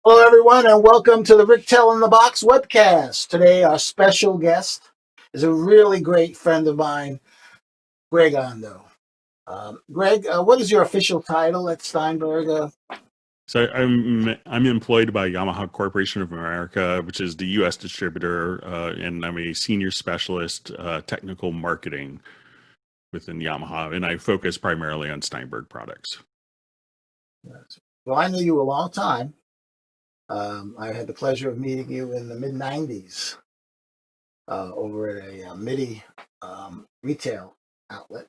Hello, everyone, and welcome to the Rick Tell in the Box webcast. Today, our special guest is a really great friend of mine, Greg Ondo. Greg, what is your official title at Steinberg? So I'm employed by Yamaha Corporation of America, which is the U.S. distributor, and I'm a senior specialist technical marketing within Yamaha, and I focus primarily on Steinberg products. Well, I knew you a long time. I had the pleasure of meeting you in the mid 90s over at a MIDI retail outlet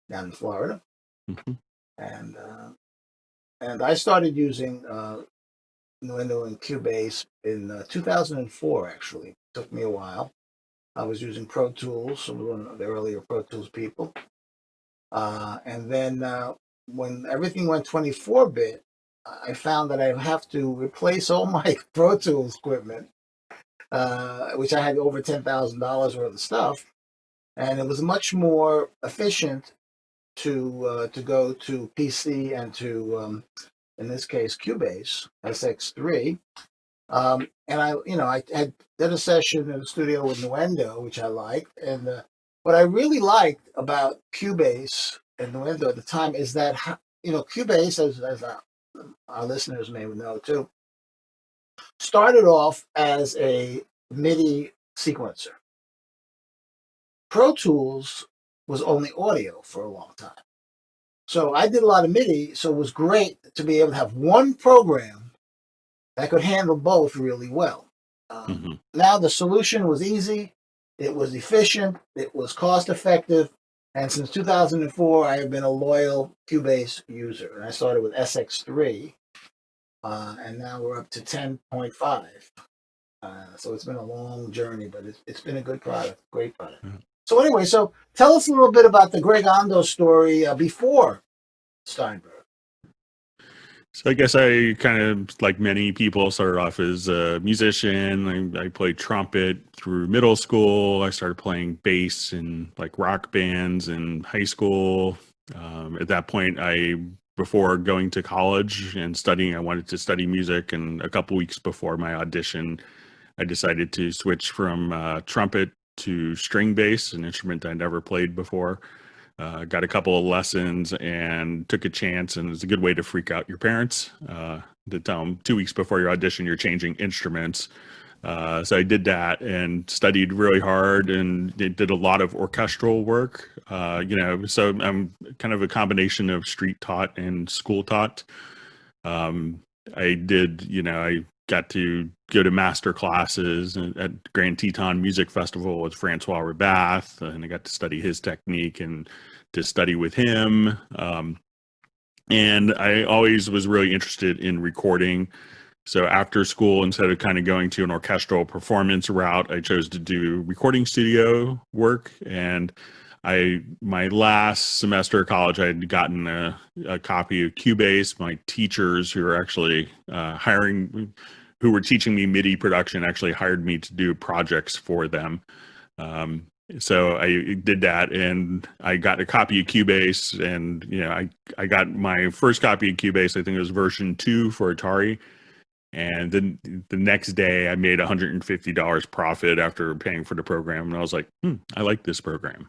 down in Florida. Mhm. And, uh, and I started using Ondo and Cubase in 2004, actually. It took me a while. I was using Pro Tools, so one of the earlier Pro Tools people. And then when everything went 24-bit, I found that I have to replace all my Pro Tools equipment, which I had over $10,000 worth of stuff, and it was much more efficient to go to PC and to in this case Cubase SX3. And I had did a session in the studio with Nuendo, which I liked. And what I really liked about Cubase and Nuendo at the time is that, Cubase, as our listeners may know too, started off as a MIDI sequencer. Pro Tools was only audio for a long time. So I did a lot of MIDI, so it was great to be able to have one program that could handle both really well. Mhm. Now the solution was easy, it was efficient, it was cost effective, and since 2004, I have been a loyal Cubase user. And I started with SX3, and now we're up to 10.5. So it's been a long journey, but it's been a good product, great product. So anyway, so tell us a little bit about the Greg Ondo story before Steinberg. So I guess I kind of, like many people, started off as a musician. I played trumpet through middle school. I started playing bass in like rock bands in high school. At that point, before going to college and studying, I wanted to study music. And a couple weeks before my audition, I decided to switch from trumpet to string bass, an instrument I never played before. Got a couple of lessons and took a chance, and it's a good way to freak out your parents, to tell them 2 weeks before your audition you're changing instruments. So I did that and studied really hard and did a lot of orchestral work. So I'm kind of a combination of street taught and school taught. Um, I got to go to master classes at Grand Teton Music Festival with Francois Rabath, and I got to study his technique and to study with him. And I always was really interested in recording. So after school, instead of kind of going to an orchestral performance route, I chose to do recording studio work. And my last semester of college, I had gotten a copy of Cubase. My teachers, who were actually who were teaching me MIDI production, actually hired me to do projects for them. So I did that, and I got a copy of Cubase, and I got my first copy of Cubase. I think it was version 2 for Atari, and then the next day, I made $150 profit after paying for the program. And I was like, I like this program.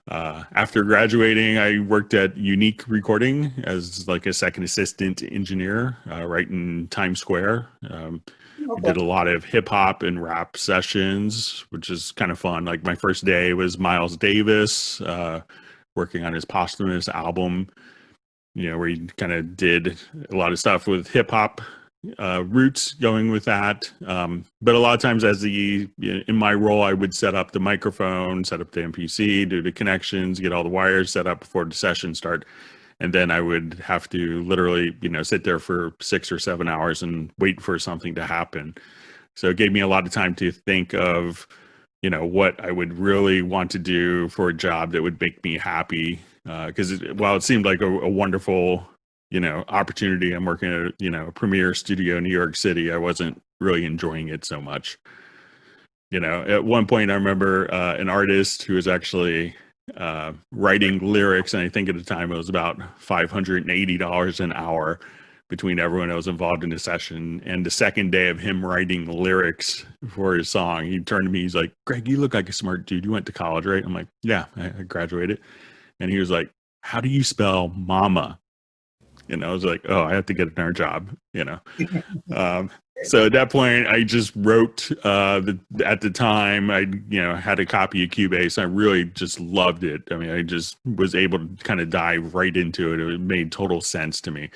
After graduating, I worked at Unique Recording as like a second assistant engineer, right in Times Square. Okay. Did a lot of hip hop and rap sessions, which is kind of fun. Like my first day was Miles Davis, working on his posthumous album, where he kind of did a lot of stuff with hip hop roots going with that. But a lot of times, in my role, I would set up the microphone, set up the MPC, do the connections, get all the wires set up before the session start, and then I would have to literally, sit there for 6 or 7 hours and wait for something to happen. So it gave me a lot of time to think of, what I would really want to do for a job that would make me happy. Because while it seemed like a wonderful, opportunity, I'm working at, a premier studio in New York City, I wasn't really enjoying it so much. At one point, I remember an artist who was actually writing lyrics, and I think at the time it was about $580 an hour, between everyone that was involved in the session. And the second day of him writing the lyrics for his song, he turned to me, he's like, Greg, you look like a smart dude. You went to college, right? I'm like, yeah, I graduated. And he was like, how do you spell mama? And I was like, oh, I have to get another job, you know. So at that point, I just wrote. At the time, I had a copy of Cubase. I really just loved it. I mean, I just was able to kind of dive right into it. It made total sense to me.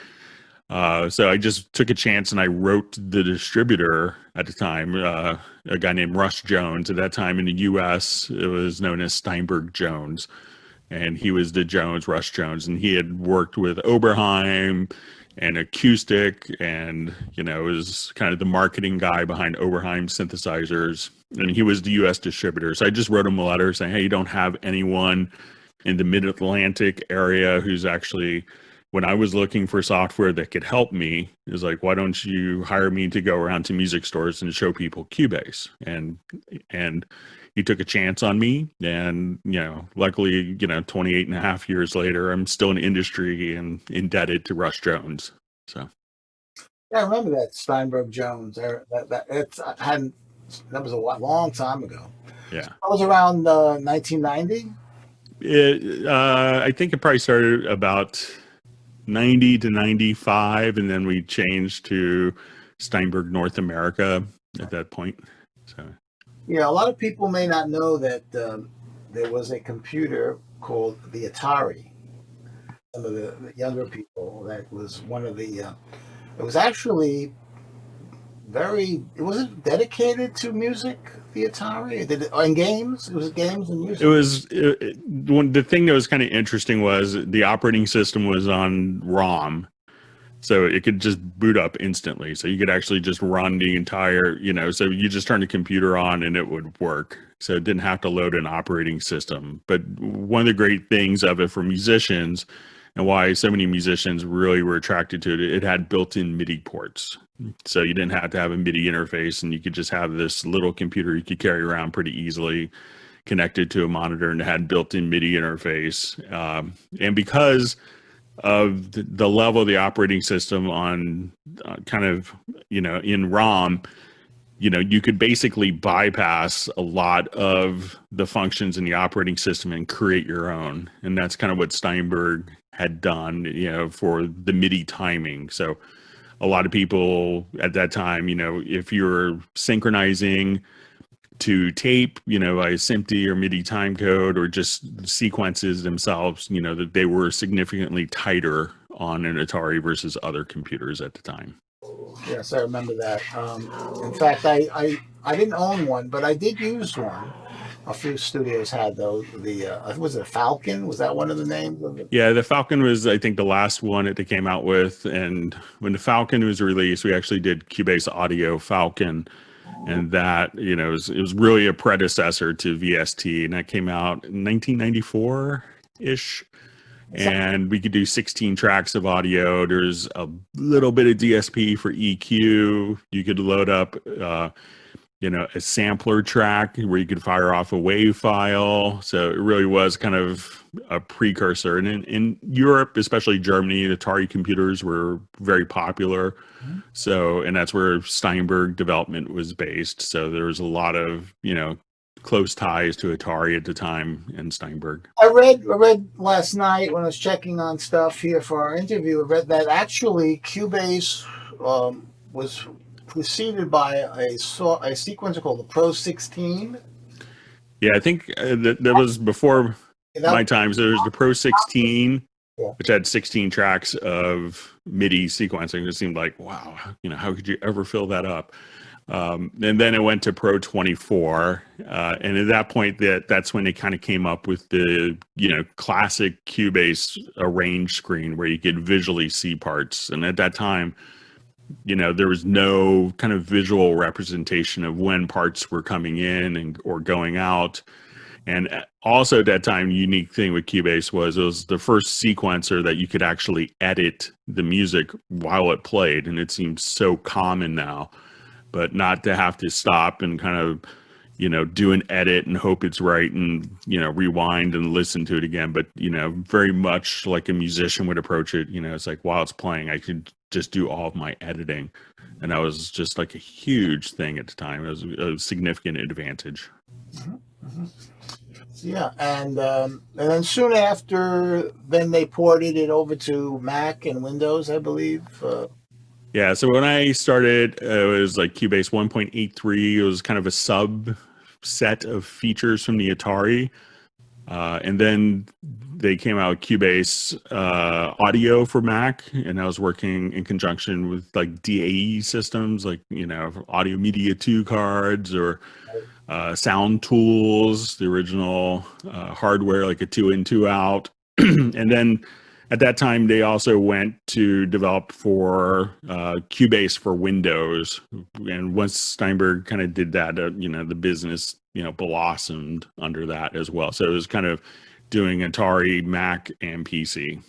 So I just took a chance and I wrote the distributor at the time, a guy named Russ Jones. At that time in the U.S., it was known as Steinberg Jones. And he was the Russ Jones, and he had worked with Oberheim and Acoustic, and was kind of the marketing guy behind Oberheim synthesizers, and he was the U.S. distributor. So I just wrote him a letter saying, hey, you don't have anyone in the Mid-Atlantic area who's actually, when I was looking for software that could help me, is like, why don't you hire me to go around to music stores and show people Cubase? And he took a chance on me, and luckily 28 and a half years later, I'm still in industry and indebted to Russ Jones. So yeah, I remember that Steinberg Jones. That was a long time ago. Yeah, that was around 1990. I think it probably started about 90 to 95, and then we changed to Steinberg North America at that point. So. Yeah, a lot of people may not know that there was a computer called the Atari. Some of the younger people, that was one of the. It was actually it wasn't dedicated to music. The Atari, and games. It was games and music. It was the thing that was kind of interesting was the operating system was on ROM. So it could just boot up instantly. So you could actually just run the entire, so you just turn the computer on and it would work. So it didn't have to load an operating system. But one of the great things of it for musicians, and why so many musicians really were attracted to it, it had built-in MIDI ports. So you didn't have to have a MIDI interface, and you could just have this little computer you could carry around pretty easily, connected to a monitor, and it had built-in MIDI interface. And because of the level of the operating system on kind of, in ROM, you could basically bypass a lot of the functions in the operating system and create your own. And that's kind of what Steinberg had done, for the MIDI timing. So a lot of people at that time, if you're synchronizing to tape, a SMPTE or MIDI time code, or just sequences themselves, that they were significantly tighter on an Atari versus other computers at the time. Yes, I remember that. In fact, I didn't own one, but I did use one. A few studios had those. Was it a Falcon? Was that one of the names of it? Yeah, the Falcon was, I think, the last one that they came out with. And when the Falcon was released, we actually did Cubase Audio Falcon. And that, it was really a predecessor to VST, and that came out in 1994-ish. And we could do 16 tracks of audio. There's a little bit of DSP for EQ. You could load up, a sampler track where you could fire off a WAV file. So it really was kind of a precursor. And in Europe, especially Germany, the Atari computers were very popular. Mm-hmm. So, and that's where Steinberg development was based. So there was a lot of, close ties to Atari at the time in Steinberg. I read last night when I was checking on stuff here for our interview, I read that actually Cubase was preceded by a sequencer called the Pro 16. Yeah, I think that was before my time. So there's the Pro 16, which had 16 tracks of MIDI sequencing. It seemed like, wow, how could you ever fill that up? And then it went to Pro 24, and at that point, that's when they kind of came up with the classic Cubase arrange screen where you could visually see parts. And at that time, there was no kind of visual representation of when parts were coming in or going out. And also at that time, the unique thing with Cubase was it was the first sequencer that you could actually edit the music while it played. And it seems so common now, but not to have to stop and kind of, do an edit and hope it's right and, rewind and listen to it again. But, very much like a musician would approach it, it's like while it's playing, I could just do all of my editing. And that was just like a huge thing at the time. It was a significant advantage. Mhm, mhm. Yeah, and then soon after, then they ported it over to Mac and Windows, I believe. Yeah, so when I started, it was like Cubase 1.83. It was kind of a subset of features from the Atari. And then they came out with Cubase audio for Mac, and I was working in conjunction with like DAE systems, like, Audio Media 2 cards or Sound Tools, the original hardware, like a 2 in, 2 out. And then at that time, they also went to develop for Cubase for Windows. And once Steinberg kind of did that, the business, blossomed under that as well. So it was kind of doing Atari, Mac, and PC.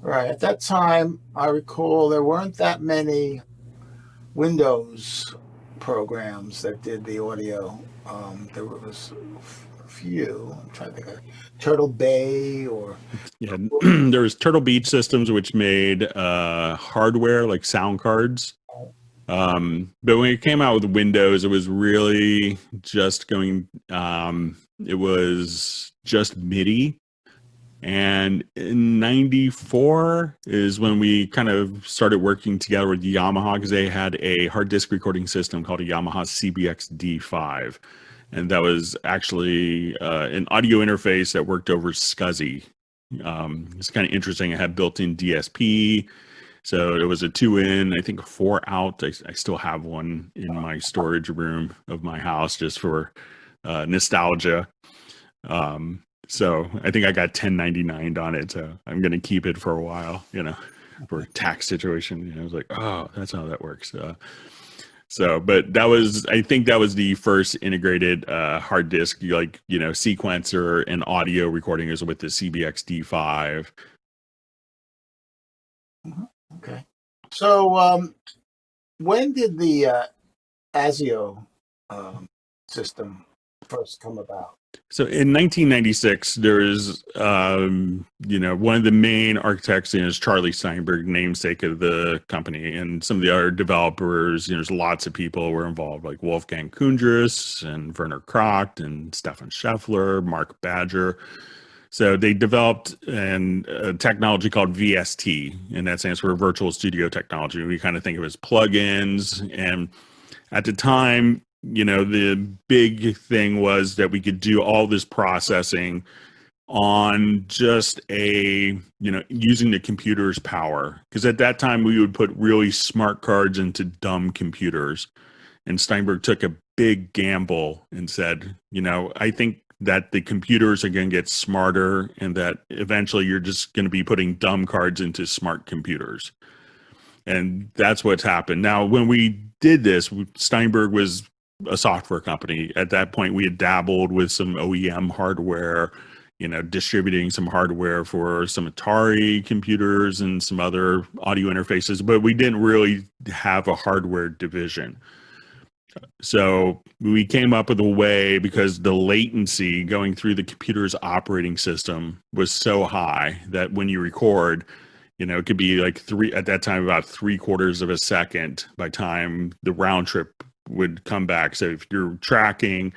Right. At that time, I recall there weren't that many Windows programs that did the audio. There was a few. I'm trying to think of Turtle Bay or Yeah, there was Turtle Beach Systems, which made hardware like sound cards. But when it came out with Windows, it was really just going. It was just MIDI, and in '94 is when we kind of started working together with Yamaha because they had a hard disk recording system called a Yamaha CBX D5, and that was actually an audio interface that worked over SCSI. It's kind of interesting. It had built-in DSP. So it was a 2 in, I think a 4 out. I still have one in my storage room of my house just for nostalgia. So I think I got 1099 on it. So I'm going to keep it for a while, for a tax situation. I was like, oh, that's how that works. But I think that was the first integrated hard disk, like, sequencer and audio recording is with the CBX D5. Okay. So when did the ASIO system first come about? So in 1996, there is, one of the main architects is Charlie Steinberg, namesake of the company, and some of the other developers. There's lots of people were involved, like Wolfgang Kundras and Werner Kracht and Stefan Scheffler, Mark Badger. So they developed a technology called VST, and that stands for Virtual Studio Technology. We kind of think of it as plugins, and at the time, the big thing was that we could do all this processing on just using the computer's power. Because at that time, we would put really smart cards into dumb computers. And Steinberg took a big gamble and said, I think that the computers are going to get smarter and that eventually you're just going to be putting dumb cards into smart computers. And that's what's happened. Now, when we did this, Steinberg was a software company. At that point, we had dabbled with some OEM hardware, distributing some hardware for some Atari computers and some other audio interfaces, but we didn't really have a hardware division. So we came up with a way, because the latency going through the computer's operating system was so high that when you record, it could be like at that time, about 3/4 of a second by time the round trip would come back. So if you're tracking,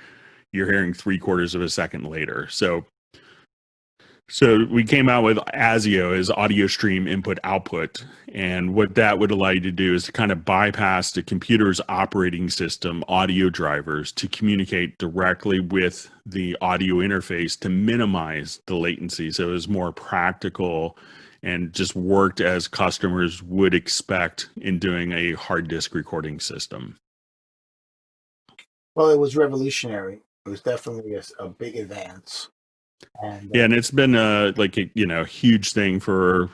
you're hearing 3/4 of a second later. So we came out with ASIO as audio stream input output. And what that would allow you to do is to kind of bypass the computer's operating system audio drivers to communicate directly with the audio interface to minimize the latency. So it was more practical and just worked as customers would expect in doing a hard disk recording system. Well, it was revolutionary. It was definitely a big advance. And it's been a huge thing for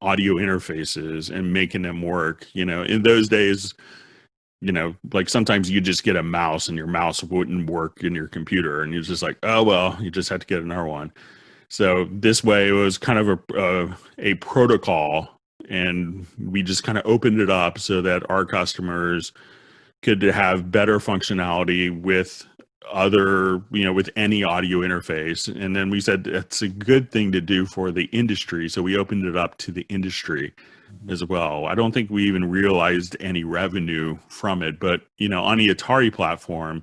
audio interfaces and making them work. In those days, like sometimes you just get a mouse and your mouse wouldn't work in your computer, and you're just like, oh well, you just have to get another one. So this way, it was kind of a protocol, and we just kind of opened it up so that our customers could have better functionality with other, with any audio interface. And then we said it's a good thing to do for the industry. So we opened it up to the industry as well. I don't think we even realized any revenue from it, but, on the Atari platform,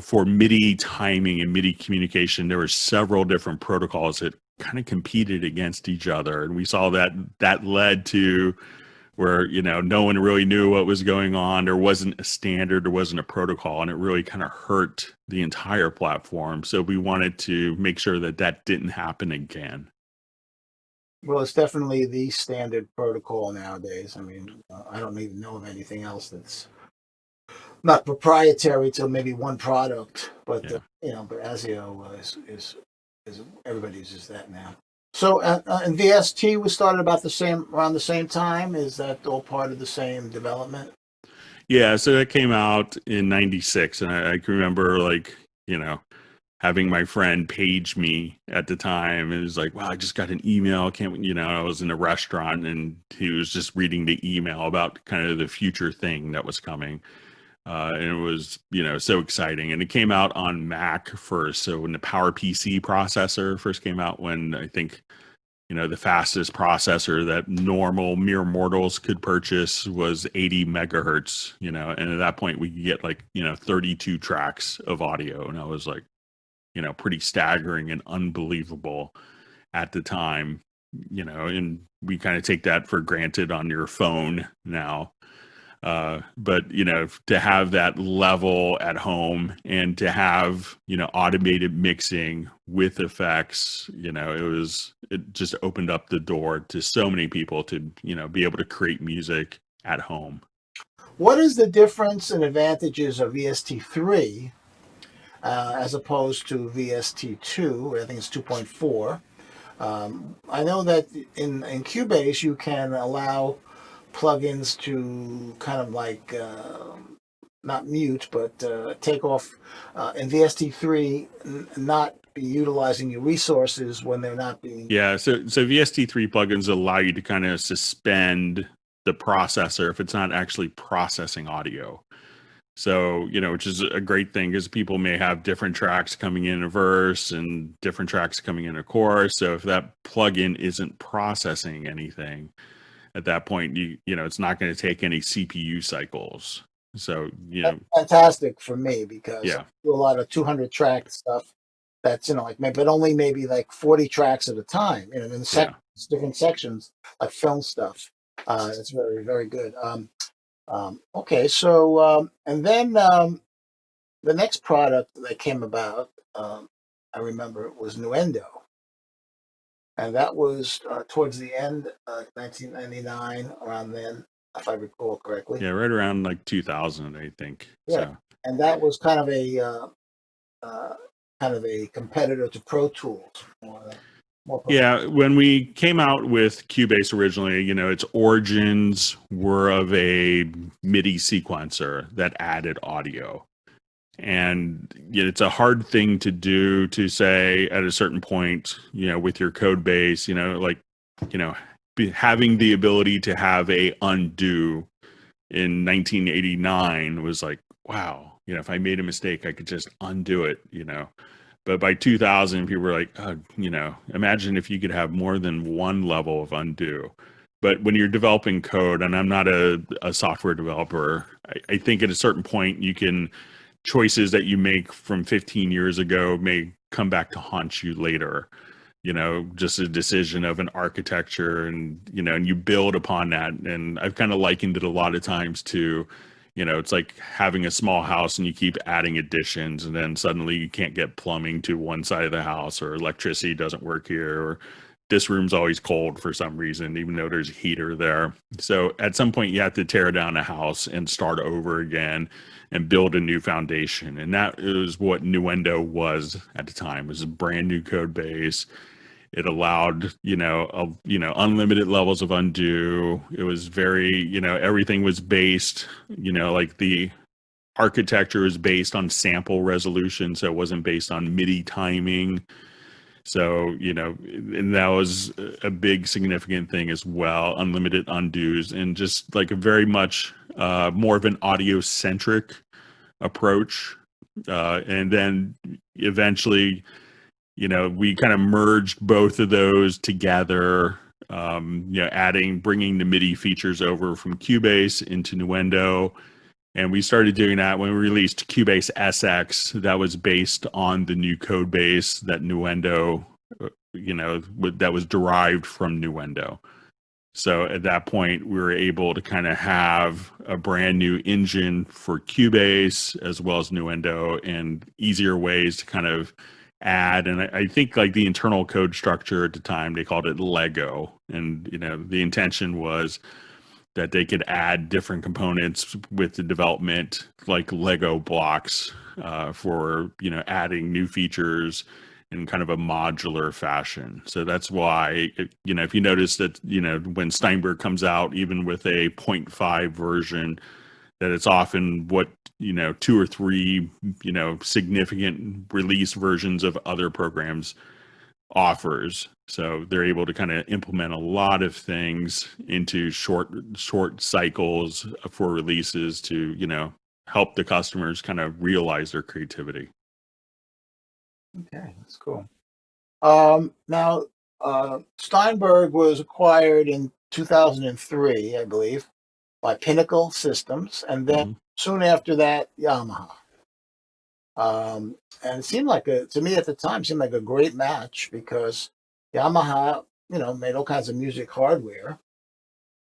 for MIDI timing and MIDI communication, there were several different protocols that kind of competed against each other. And we saw that led to where, no one really knew what was going on. There wasn't a standard, there wasn't a protocol, and it really kind of hurt the entire platform. So we wanted to make sure that didn't happen again. Well, it's definitely the standard protocol nowadays. I mean, I don't even know of anything else that's not proprietary to maybe one product, but Yeah. but ASIO is everybody uses that now. So, and VST was started about around the same time. Is that all part of the same development? Yeah, so that came out in '96, and I can remember, like, having my friend page me at the time. It was like, wow, I just got an email. I was in a restaurant, and he was just reading the email about kind of the future thing that was coming. And it was, so exciting. And it came out on Mac first. So when the PowerPC processor first came out, when I think, the fastest processor that normal mere mortals could purchase was 80 megahertz, and at that point we could get like, 32 tracks of audio. And I was like, pretty staggering and unbelievable at the time, and we kind of take that for granted on your phone now. But to have that level at home and to have automated mixing with effects, it just opened up the door to so many people to be able to create music at home. What is the difference and advantages of VST3 as opposed to VST2? I think it's 2.4. I know that in Cubase you can allow plugins to kind of like not mute, but take off in VST3, not be utilizing your resources when they're not being. Yeah, so VST3 plugins allow you to kind of suspend the processor if it's not actually processing audio. So, which is a great thing because people may have different tracks coming in a verse and different tracks coming in a chorus. So if that plugin isn't processing anything at that point, it's not going to take any CPU cycles. So, That's fantastic for me because yeah, I do a lot of 200 track stuff. That's like maybe, but only maybe like 40 tracks at a time. In sections, different sections, like film stuff. It's very, very good. Okay, so and then the next product that came about, I remember it was Nuendo, and that was towards the end, 1999, around then, if I recall correctly. yeah, right around like 2000, I think. Yeah, So, and that was uh, kind of a competitor to Pro Tools. More yeah, when we came out with Cubase originally, its origins were of a MIDI sequencer that added audio. And it's a hard thing to do to say at a certain point, with your code base, like, having the ability to have a undo in 1989 was like, wow, if I made a mistake, I could just undo it, But by 2000, people were like, imagine if you could have more than one level of undo. But when you're developing code, and I'm not a software developer, I think at a certain point choices that you make from 15 years ago may come back to haunt you later. Just a decision of an architecture and you build upon that. And I've kind of likened it a lot of times to, it's like having a small house and you keep adding additions and then suddenly you can't get plumbing to one side of the house, or electricity doesn't work here, or this room's always cold for some reason, even though there's a heater there. So at some point you have to tear down a house and start over again and build a new foundation. And that is what Nuendo was at the time. It was a brand new code base. It allowed, unlimited levels of undo. It was very, everything was based, like the architecture is based on sample resolution. So it wasn't based on MIDI timing. So, and that was a big significant thing as well. Unlimited undos and just like a very much more of an audio centric approach And then eventually, we kind of merged both of those together, bringing the MIDI features over from Cubase into Nuendo. And we started doing that when we released Cubase SX. That was based on the new code base that Nuendo, that was derived from Nuendo. So at that point, we were able to kind of have a brand new engine for Cubase as well as Nuendo, and easier ways to kind of add. And I think like the internal code structure at the time, they called it Lego. And, the intention was that they could add different components with the development, like Lego blocks, for, adding new features in kind of a modular fashion. So that's why, if you notice that, when Steinberg comes out, even with a 0.5 version, that it's often what, 2 or 3, significant release versions of other programs offers. So they're able to kind of implement a lot of things into short cycles for releases to, help the customers kind of realize their creativity. Okay, that's cool. Now, Steinberg was acquired in 2003, I believe, by Pinnacle Systems, and then soon after that, Yamaha. And it seemed like to me at the time, seemed like a great match because Yamaha, made all kinds of music hardware.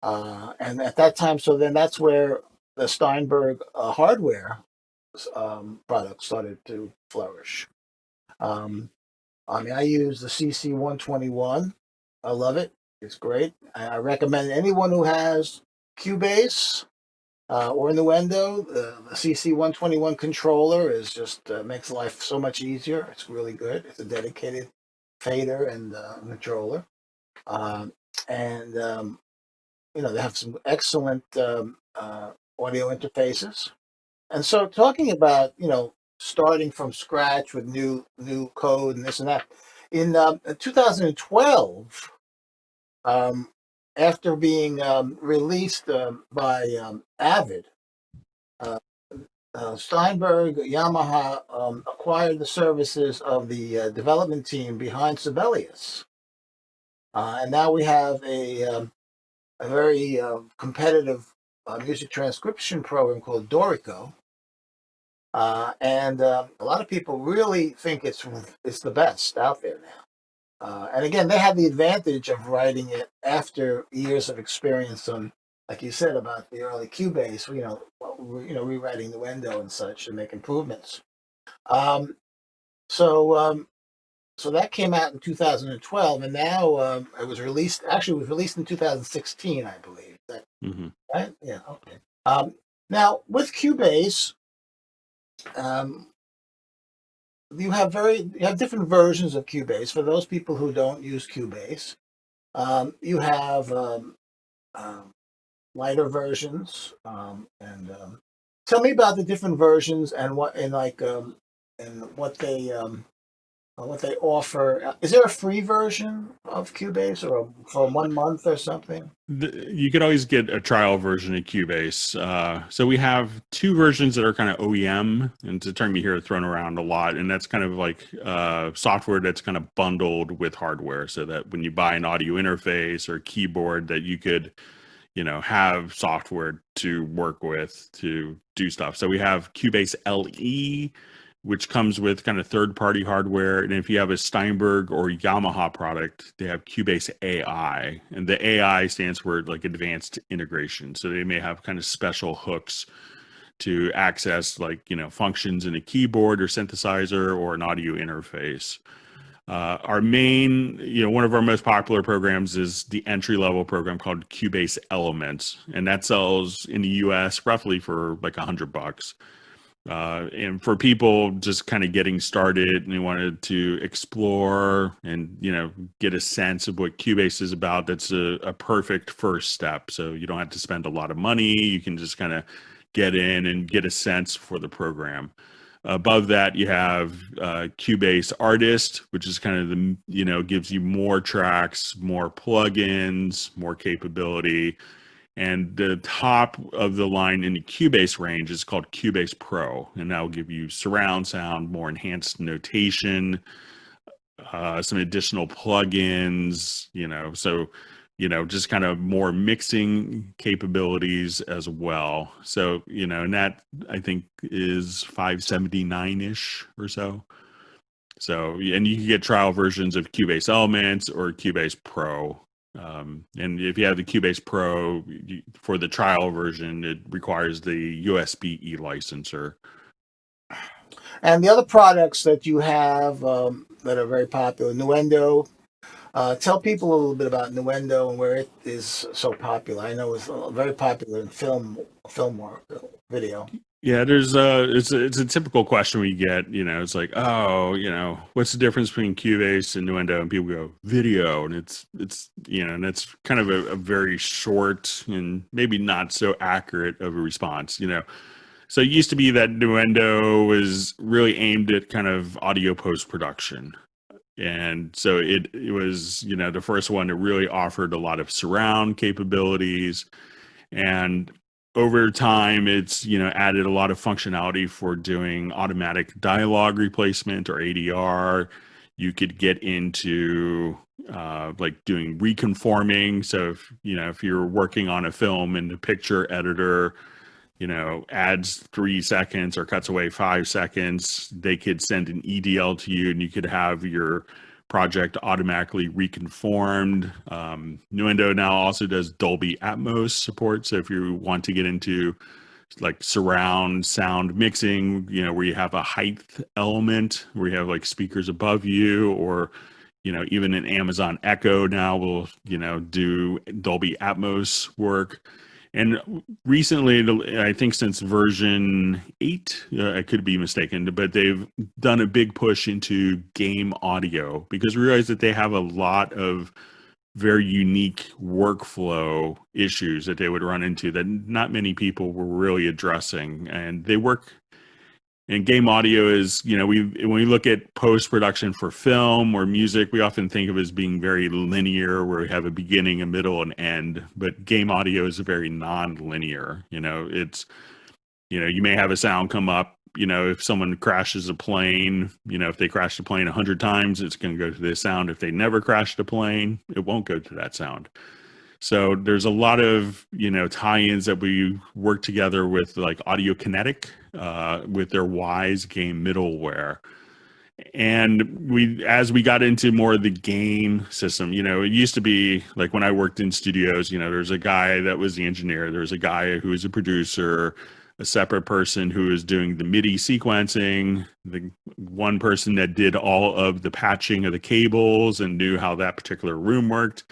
And at that time, so then that's where the Steinberg hardware product started to flourish. I use the CC121. I love it. It's great. I recommend anyone who has Cubase or Nuendo. The CC121 controller is just makes life so much easier. It's really good. It's a dedicated fader and controller. And they have some excellent audio interfaces. And so, talking about starting from scratch with new code and this and that, in 2012, after being released by Avid, Steinberg Yamaha acquired the services of the development team behind Sibelius, and now we have a very competitive music transcription program called Dorico. And a lot of people really think it's the best out there now. And again, they have the advantage of writing it after years of experience on, like you said, about the early Cubase. Rewriting the window and such to make improvements. So that came out in 2012, and now it was released. Actually, it was released in 2016, I believe. Right? Yeah. Okay. Now with Cubase. You have different versions of Cubase. For those people who don't use Cubase, you have lighter versions. And tell me about the different versions and what they offer. Is there a free version of Cubase or for 1 month or something? You could always get a trial version of Cubase. So we have 2 versions that are kind of OEM, and it's a term you hear thrown around a lot, and that's kind of like software that's kind of bundled with hardware, so that when you buy an audio interface or keyboard, that you could have software to work with to do stuff. So we have Cubase LE, which comes with kind of third-party hardware. And if you have a Steinberg or Yamaha product, they have Cubase AI. And the AI stands for like advanced integration. So they may have kind of special hooks to access functions in a keyboard or synthesizer or an audio interface. Our main, one of our most popular programs is the entry-level program called Cubase Elements. And that sells in the US roughly for like $100. And for people just kind of getting started and they wanted to explore and get a sense of what Cubase is about, that's a perfect first step. So you don't have to spend a lot of money. You can just kind of get in and get a sense for the program. Above that, you have Cubase Artist, which is kind of the gives you more tracks, more plugins, more capability. And the top of the line in the Cubase range is called Cubase Pro, and that will give you surround sound, more enhanced notation, some additional plugins, so just kind of more mixing capabilities as well. So, and that I think is 579-ish or so. So, and you can get trial versions of Cubase Elements or Cubase Pro. And if you have the Cubase Pro, for the trial version, it requires the USB-E licenser. And the other products that you have that are very popular, Nuendo. Tell people a little bit about Nuendo and where it is so popular. I know it's very popular in film work, video. Yeah, there's it's a typical question we get. It's like, oh, what's the difference between Cubase and Nuendo? And people go video, and it's and it's kind of a very short and maybe not so accurate of a response. So it used to be that Nuendo was really aimed at kind of audio post production. And so it was, the first one that really offered a lot of surround capabilities. And over time, it's, added a lot of functionality for doing automatic dialogue replacement or ADR. You could get into like doing reconforming. So if you're working on a film and the picture editor adds 3 seconds or cuts away 5 seconds, they could send an EDL to you and you could have your project automatically reconformed. Nuendo now also does Dolby Atmos support. So if you want to get into like surround sound mixing, where you have a height element, where you have like speakers above you, or even an Amazon Echo now will do Dolby Atmos work. And recently, I think since version 8, I could be mistaken, but they've done a big push into game audio because we realize that they have a lot of very unique workflow issues that they would run into that not many people were really addressing. And they work. And game audio is, when we look at post-production for film or music, we often think of it as being very linear, where we have a beginning, a middle, and end. But game audio is very non-linear. It's, you may have a sound come up, if someone crashes a plane, if they crash the plane 100 times, it's going to go to this sound. If they never crashed a plane, it won't go to that sound. So there's a lot of, tie-ins that we work together with like Audio Kinetic, with their Wise game middleware. And as we got into more of the game system, it used to be like when I worked in studios, there's a guy that was the engineer, there's a guy who was a producer, a separate person who was doing the MIDI sequencing, the one person that did all of the patching of the cables and knew how that particular room worked,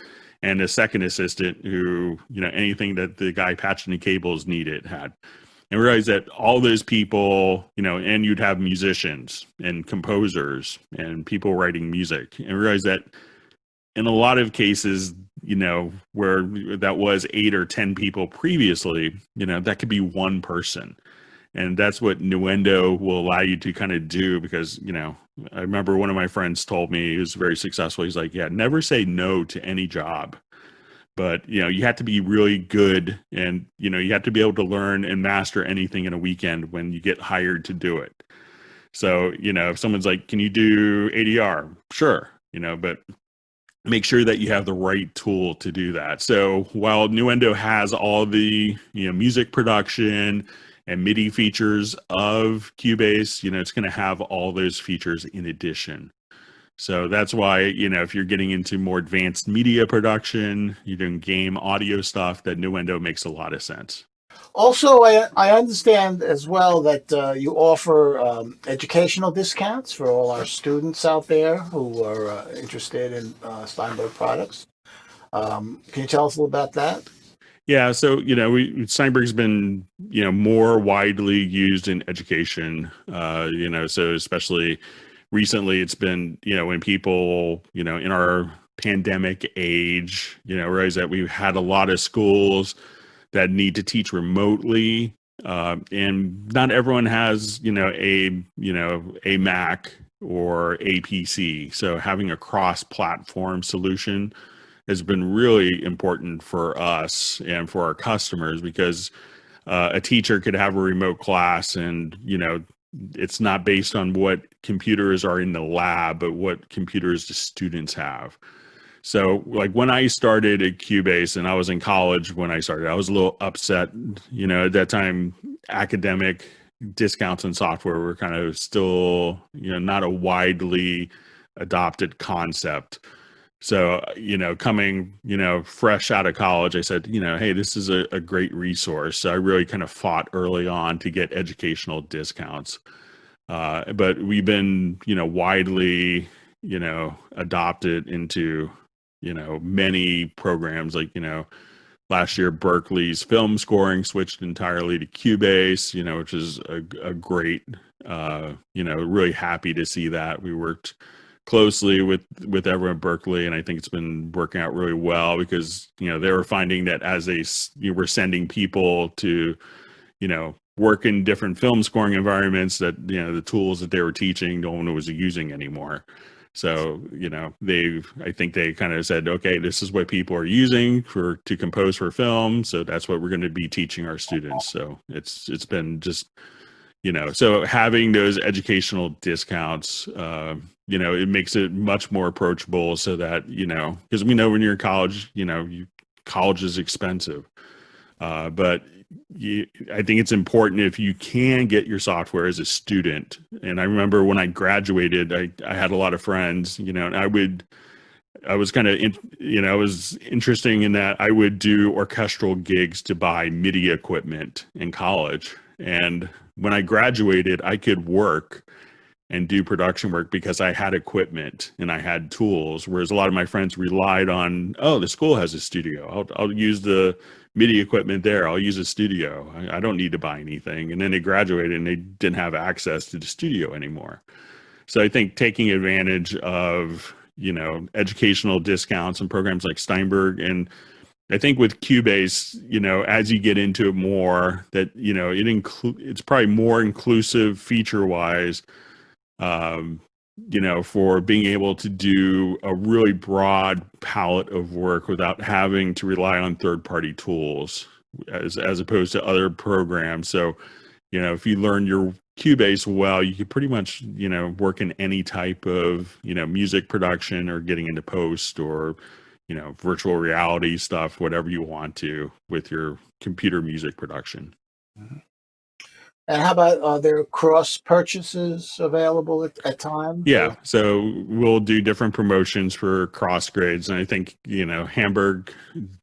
and a second assistant who, anything that the guy patching the cables needed had. And realize that all those people, and you'd have musicians and composers and people writing music, and realize that in a lot of cases, where that was 8 or 10 people previously, that could be one person. And that's what Nuendo will allow you to kind of do because, I remember one of my friends told me, he was very successful. He's like, yeah, never say no to any job. But, you have to be really good and, you have to be able to learn and master anything in a weekend when you get hired to do it. So, if someone's like, can you do ADR? Sure. But make sure that you have the right tool to do that. So while Nuendo has all the, music production and MIDI features of Cubase, it's going to have all those features in addition. So that's why, if you're getting into more advanced media production, you're doing game audio stuff, that Nuendo makes a lot of sense. Also, I understand as well that you offer educational discounts for all our students out there who are interested in Steinberg products. Can you tell us a little about that? Yeah, so Steinberg's been more widely used in education. So especially recently, it's been when people in our pandemic age, realize that we've had a lot of schools that need to teach remotely, and not everyone has a Mac or a PC. So having a cross-platform solution has been really important for us and for our customers, because a teacher could have a remote class, and it's not based on what computers are in the lab, but what computers the students have. So like when I started at Cubase, and I was in college when I started, I was a little upset. At that time, academic discounts on software were kind of still, not a widely adopted concept. So, coming, fresh out of college, I said, hey, this is a great resource. So I really kind of fought early on to get educational discounts. But we've been, widely, adopted into, many programs. Like, last year, Berkeley's film scoring switched entirely to Cubase, which is a great, really happy to see that. We worked closely with everyone at Berkeley, and I think it's been working out really well, because they were finding that as you were sending people to work in different film scoring environments, that the tools that they were teaching no one was using anymore. So I think they kind of said, okay, this is what people are using to compose for film, so that's what we're going to be teaching our students. So it's been just so having those educational discounts, it makes it much more approachable, so that because we know when you're in college, college is expensive, but I think it's important if you can get your software as a student. And I remember when I graduated, I had a lot of friends, and I was kind of, I was interesting in that I would do orchestral gigs to buy MIDI equipment in college. And when I graduated, I could work and do production work because I had equipment and I had tools, whereas a lot of my friends relied on, oh, the school has a studio. I'll use the MIDI equipment there. I'll use a studio. I don't need to buy anything. And then they graduated and they didn't have access to the studio anymore. So I think taking advantage of, educational discounts and programs like Steinberg, and I think with Cubase, as you get into it more, that, it's probably more inclusive feature wise, for being able to do a really broad palette of work without having to rely on third-party tools as opposed to other programs. So, if you learn your Cubase well, you could pretty much, work in any type of, music production, or getting into post, or, virtual reality stuff, whatever you want to with your computer music production. Mm-hmm. And how about, are there cross purchases available at times? Yeah, so we'll do different promotions for cross grades, and I think Hamburg,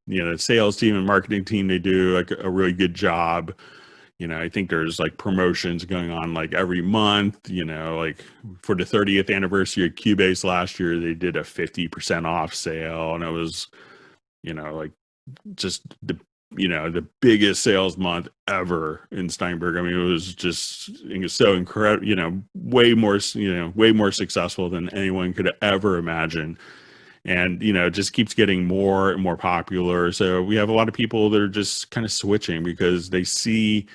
the sales team and marketing team, they do like a really good job. I think there's like promotions going on like every month. Like for the 30th anniversary of Cubase last year, they did a 50% off sale, and it was like just the biggest sales month ever in Steinberg. I mean, it was so incredible, way more successful than anyone could ever imagine. And, it just keeps getting more and more popular. So we have a lot of people that are just kind of switching because they see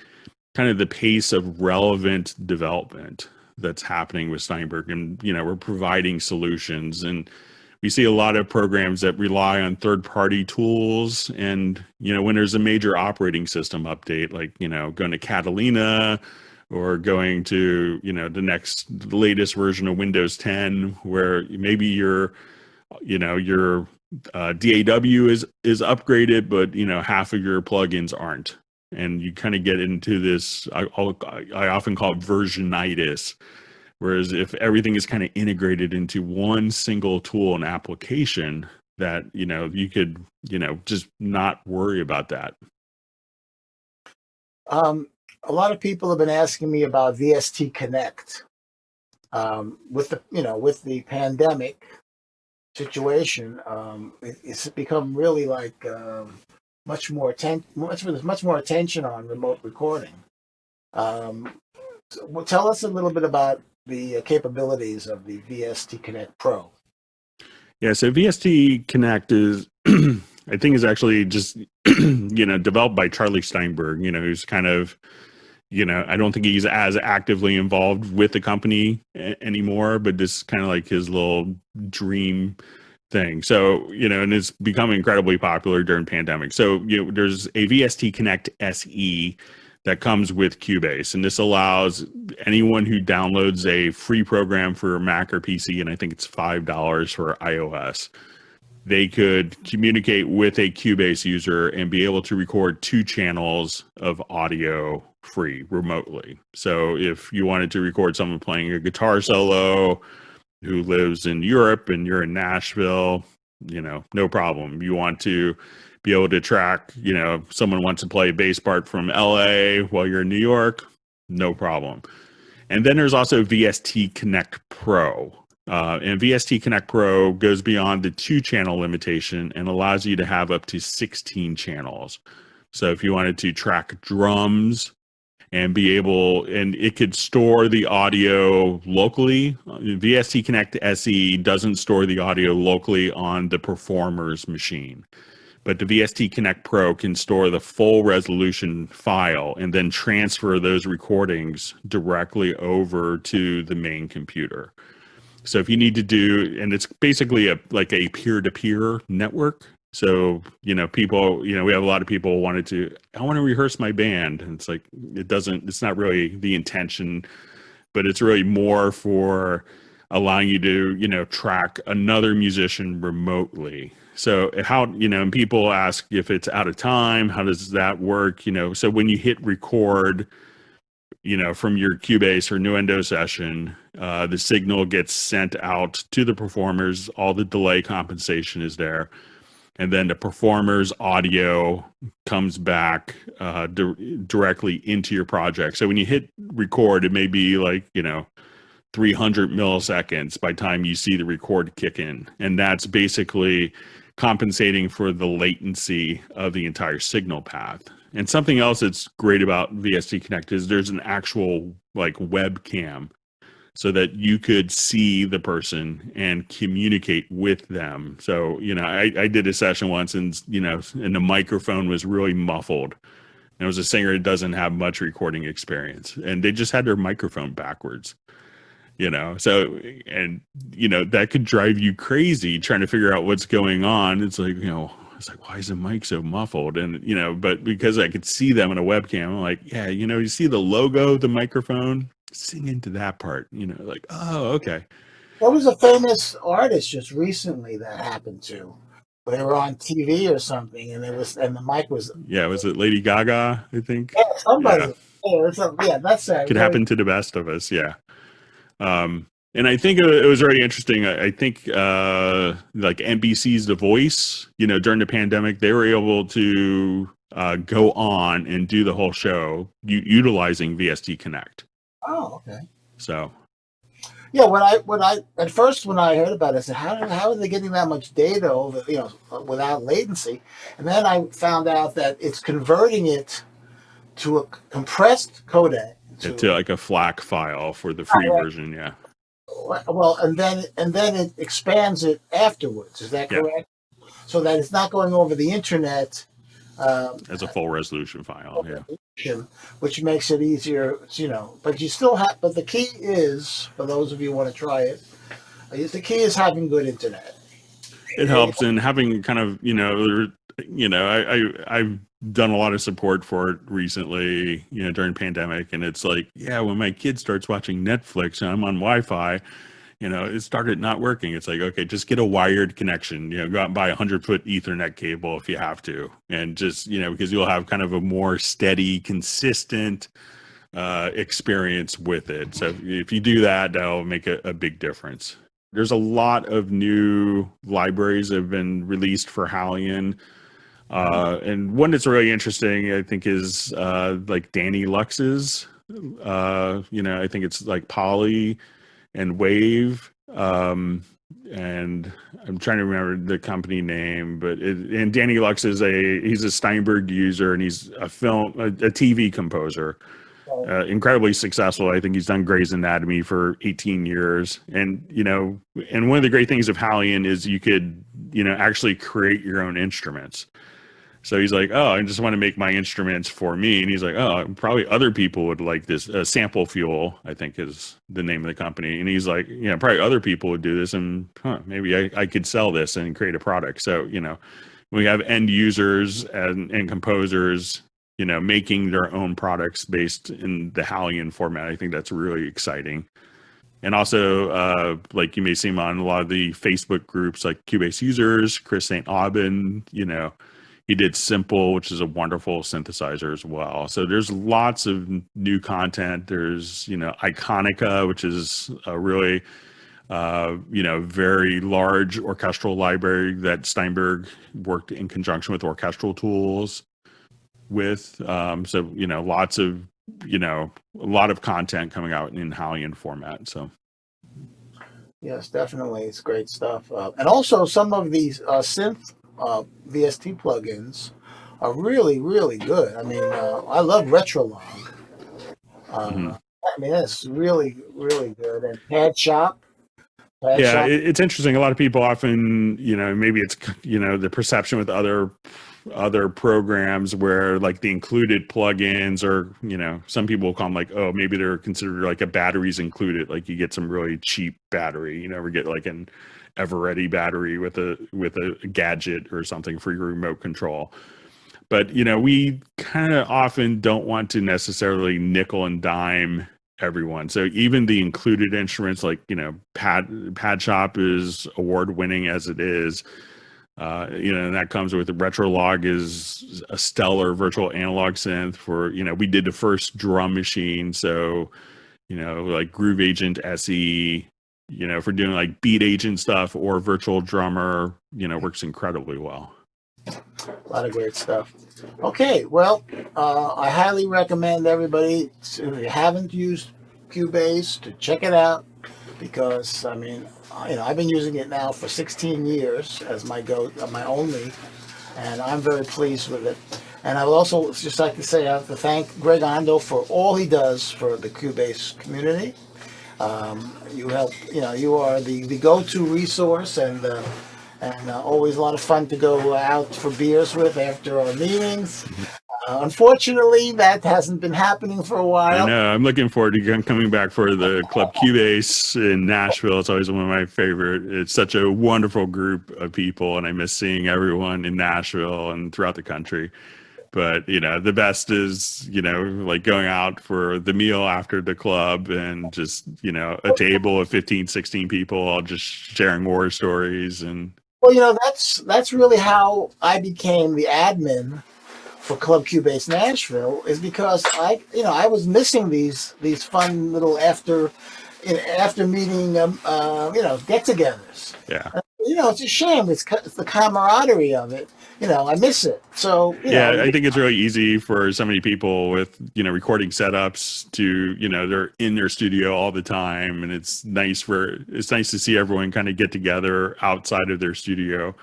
kind of the pace of relevant development that's happening with Steinberg. And, we're providing solutions, and we see a lot of programs that rely on third-party tools. And, when there's a major operating system update, like, going to Catalina or going to, the latest version of Windows 10, where maybe your DAW is upgraded, but, half of your plugins aren't. And you kind of get into this, I often call it versionitis. Whereas if everything is kind of integrated into one single tool and application, that, you could, just not worry about that. A lot of people have been asking me about VST Connect. With the pandemic situation, it's become really like much more attention on remote recording. So tell us a little bit about the capabilities of the VST Connect Pro. Yeah, so VST Connect is, I think, is actually just, developed by Charlie Steinberg, who's kind of, I don't think he's as actively involved with the company anymore, but this is kind of like his little dream thing. So, and it's become incredibly popular during pandemic. So, there's a VST Connect SE that comes with Cubase, and this allows anyone who downloads a free program for Mac or PC, and I think it's $5 for iOS, they could communicate with a Cubase user and be able to record 2 channels of audio free remotely. So if you wanted to record someone playing a guitar solo who lives in Europe and you're in Nashville, no problem. You want to be able to track, someone wants to play a bass part from LA while you're in New York, no problem. And then there's also VST Connect Pro. And VST Connect Pro goes beyond the 2-channel limitation and allows you to have up to 16 channels. So if you wanted to track drums and and it could store the audio locally. VST Connect SE doesn't store the audio locally on the performer's machine, but the VST Connect Pro can store the full resolution file and then transfer those recordings directly over to the main computer. So if you need to do, and it's basically like a peer-to-peer network. So, people, we have a lot of people wanted to, I want to rehearse my band. And it's like, it's not really the intention, but it's really more for allowing you to, track another musician remotely. So and people ask if it's out of time, how does that work? So when you hit record, from your Cubase or Ondo session, the signal gets sent out to the performers. All the delay compensation is there. And then the performer's audio comes back directly into your project. So when you hit record, it may be like, 300 milliseconds by the time you see the record kick in. And that's basically compensating for the latency of the entire signal path. And something else that's great about VST Connect is there's an actual webcam so that you could see the person and communicate with them. So, I did a session once and the microphone was really muffled. And it was a singer that doesn't have much recording experience and they just had their microphone backwards. So, and, that could drive you crazy trying to figure out what's going on. It's like, why is the mic so muffled? And, but because I could see them in a webcam, I'm like, yeah, you see the logo, the microphone, sing into that part, oh, okay. There was a famous artist just recently that happened to. They were on TV or something, and the mic was. Yeah, was it Lady Gaga? I think. Yeah, somebody. Yeah, that's that. Could happen to the best of us. Yeah. And I think it was very interesting. I think NBC's The Voice, during the pandemic, they were able to go on and do the whole show utilizing VST Connect. Oh, okay. So. Yeah, when I at first when I heard about it, I said, how are they getting that much data over without latency? And then I found out that it's converting it to a compressed codec to like a FLAC file for the free version, yeah. Well, and then it expands it afterwards. Is that correct? Yeah. So that it's not going over the internet as a full resolution file, yeah. Which makes it easier, But you still have. But the key is, for those of you who want to try it, the key is having good internet. It helps, and having kind of I've done a lot of support for it recently, during pandemic, and it's like, yeah, when my kid starts watching Netflix and I'm on Wi-Fi, it started not working. It's like, okay, just get a wired connection, go out and buy 100-foot Ethernet cable if you have to, and just, because you'll have kind of a more steady, consistent experience with it. So if you do that, that'll make a big difference. There's a lot of new libraries that have been released for Halion. And one that's really interesting, I think, is Danny Lux's. I think it's like Poly and Wave. And I'm trying to remember the company name, and Danny Lux he's a Steinberg user, and he's a TV composer. Incredibly successful. I think he's done Grey's Anatomy for 18 years. And, and one of the great things of Halion is you could, actually create your own instruments. So he's like, oh, I just want to make my instruments for me. And he's like, oh, probably other people would like this. Sample Fuel, I think, is the name of the company. And he's like, probably other people would do this, and maybe I could sell this and create a product. So, we have end users and composers, making their own products based in the Hallian format. I think that's really exciting. And also, like you may see him on a lot of the Facebook groups, like Cubase users, Chris St. Aubin, he did Simple, which is a wonderful synthesizer as well. So there's lots of new content. There's, Iconica, which is a really, very large orchestral library that Steinberg worked in conjunction with orchestral tools with. So, lots of, a lot of content coming out in Hallian format. So. Yes, definitely. It's great stuff. And also some of these synth VST plugins are really, really good. I mean, I love Retrolog. Mm-hmm. I mean, that's really, really good. And Pad Shop. Yeah, it's interesting. A lot of people often, maybe it's, the perception with other programs where like the included plugins or, some people will call them like, oh, maybe they're considered like a batteries included. Like you get some really cheap battery, or get like an Everready battery with a gadget or something for your remote control. But, we kind of often don't want to necessarily nickel and dime everyone. So even the included instruments like, Pad Shop is award winning as it is. And that comes with the Retrolog is a stellar virtual analog synth for, we did the first drum machine. So, like Groove Agent SE, for doing like beat agent stuff or virtual drummer, works incredibly well. A lot of great stuff. Okay, well, I highly recommend everybody, if you haven't used Cubase, to check it out, because I mean, I've been using it now for 16 years as my only, and I'm very pleased with it. And I would also just like to say I have to thank Greg Ondo for all he does for the Cubase community. You help, you are the go-to resource, and always a lot of fun to go out for beers with after our meetings. Unfortunately, that hasn't been happening for a while. I know. I'm looking forward to coming back for the Club Cubase in Nashville. It's always one of my favorite. It's such a wonderful group of people, and I miss seeing everyone in Nashville and throughout the country. But, the best is, like going out for the meal after the club and just, a table of 15, 16 people all just sharing war stories. And well, that's really how I became the admin for Club Cubase Nashville, is because I was missing these fun little after meeting get-togethers. Yeah. It's a shame. It's the camaraderie of it. I miss it. So I think it's really easy for so many people with recording setups to they're in their studio all the time, and it's nice to see everyone kind of get together outside of their studio,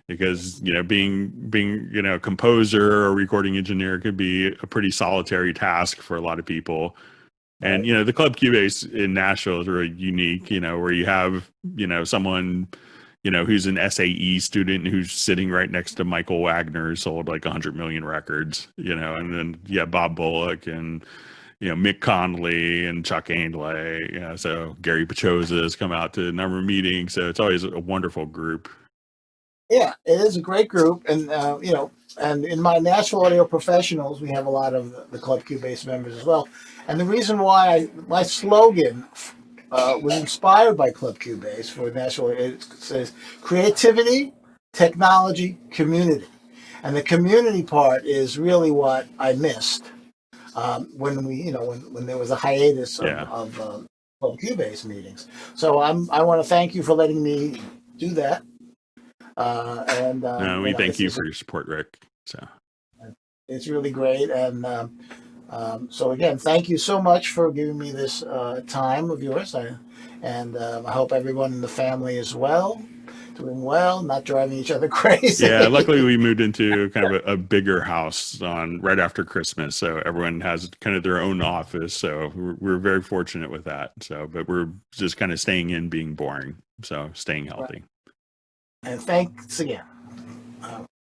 because being a composer or recording engineer could be a pretty solitary task for a lot of people. And the Club Cubase in Nashville is really unique, where you have someone who's an SAE student who's sitting right next to Michael Wagner, who sold like 100 million records, and then Bob Bullock and Mick Connolly and Chuck Ainlay. So Gary Pachosa has come out to a number of meetings, so it's always a wonderful group. Yeah, it is a great group, and and in my Nashville Audio Professionals, we have a lot of the Club Cubase members as well. And the reason why my slogan was inspired by Club Cubase for Nashville, it says creativity, technology, community, and the community part is really what I missed when we, when there was a hiatus of Club Cubase meetings. So I want to thank you for letting me do that. We thank you for your support, Rick. So it's really great, and so again, thank you so much for giving me this time of yours. I hope everyone in the family is doing well, not driving each other crazy. Yeah, luckily we moved into kind of a bigger house right after Christmas, so everyone has kind of their own office. So we're very fortunate with that. So, but we're just kind of staying in, being boring, so staying healthy. Right. And thanks again.